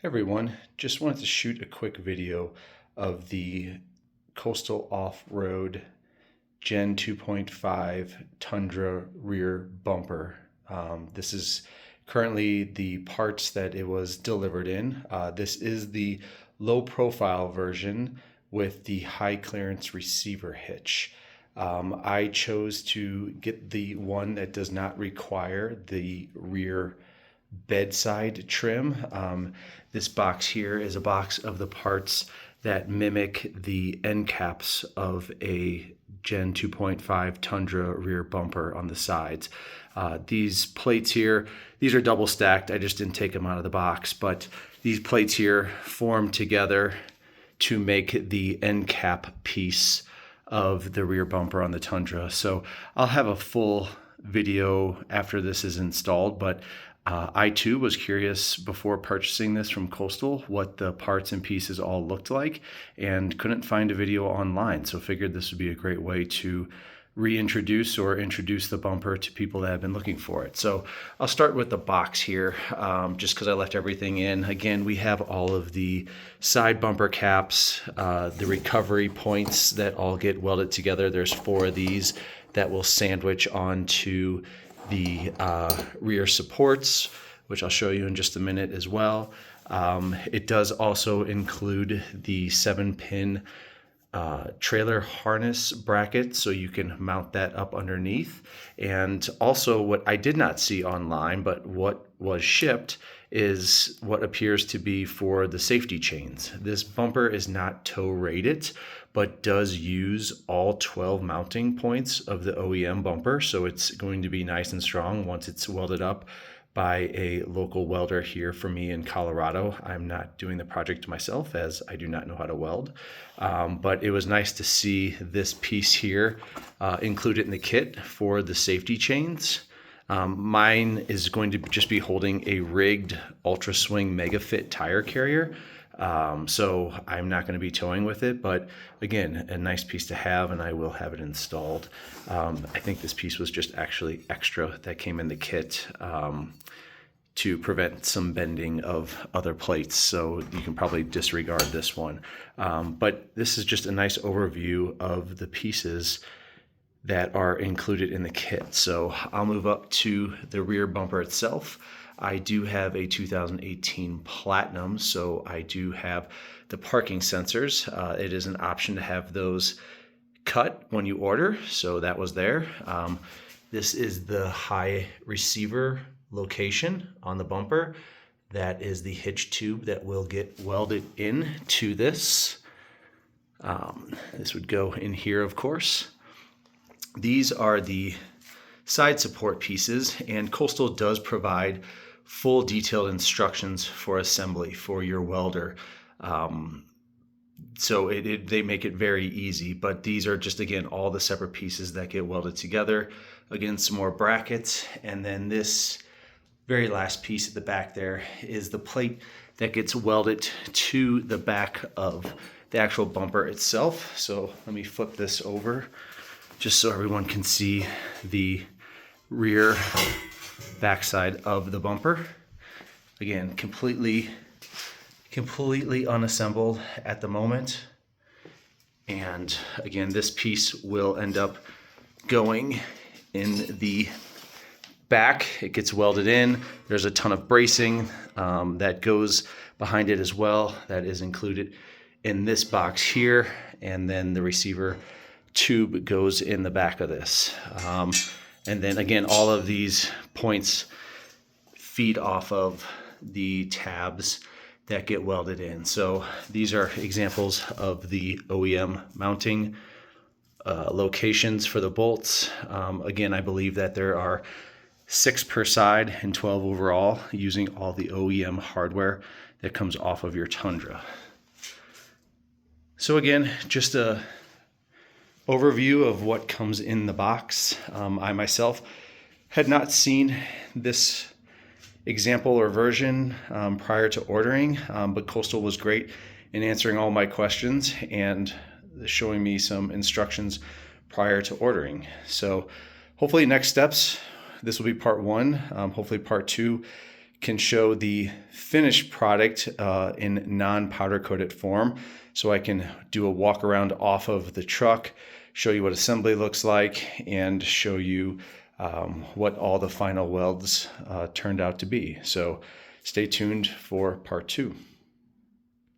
Everyone, just wanted to shoot a quick video of the Coastal Offroad Gen 2.5 Tundra rear bumper. This is currently the parts that it was delivered in. This is the low profile version with the high clearance receiver hitch. I chose to get the one that does not require the rear bedside trim. This box here is a box of the parts that mimic the end caps of a Gen 2.5 Tundra rear bumper on the sides. These plates here, these are double stacked. I just didn't take them out of the box, but these plates here form together to make the end cap piece of the rear bumper on the Tundra. So I'll have a full video after this is installed, but I too was curious before purchasing this from Coastal what the parts and pieces all looked like, and couldn't find a video online, so figured this would be a great way to reintroduce or introduce the bumper to people that have been looking for it. So I'll start with the box here, just because I left everything in. Again, we have all of the side bumper caps, the recovery points that all get welded together. There's 4 of these that will sandwich onto the rear supports, which I'll show you in just a minute as well. It does also include the 7-pin trailer harness bracket, so you can mount that up underneath. And also what I did not see online, but what was shipped, is what appears to be for the safety chains. This bumper is not tow rated, but does use all 12 mounting points of the OEM bumper. So it's going to be nice and strong once it's welded up by a local welder here for me in Colorado. I'm not doing the project myself, as I do not know how to weld. But it was nice to see this piece here included in the kit for the safety chains. Mine is going to just be holding a rigged Ultra Swing Mega Fit tire carrier. So I'm not going to be towing with it, but again, a nice piece to have, and I will have it installed. I think this piece was just actually extra that came in the kit to prevent some bending of other plates, so you can probably disregard this one. But this is just a nice overview of the pieces that are included in the kit. So I'll move up to the rear bumper itself. I do have a 2018 Platinum, so I do have the parking sensors. It is an option to have those cut when you order, so that was there. This is the high receiver location on the bumper. That is the hitch tube that will get welded into this. This would go in here, of course. These are the side support pieces, and Coastal does provide full detailed instructions for assembly for your welder. So they make it very easy, but these are just, again, all the separate pieces that get welded together. Again, some more brackets, and then this very last piece at the back there is the plate that gets welded to the back of the actual bumper itself. So let me flip this over just so everyone can see the rear backside of the bumper. Again, completely unassembled at the moment. And again, this piece will end up going in the back. It gets welded in. There's a ton of bracing that goes behind it as well. That is included in this box here. And then the receiver tube goes in the back of this. And then again, all of these points feed off of the tabs that get welded in. So these are examples of the OEM mounting locations for the bolts. Again, I believe that there are 6 per side and 12 overall, using all the OEM hardware that comes off of your Tundra. So again, just a overview of what comes in the box. I myself had not seen this example or version prior to ordering, but Coastal was great in answering all my questions and showing me some instructions prior to ordering. So hopefully next steps, this will be part 1. Hopefully part 2 can show the finished product in non-powder coated form. So I can do a walk around off of the truck, show you what assembly looks like, and show you what all the final welds turned out to be. So stay tuned for part 2.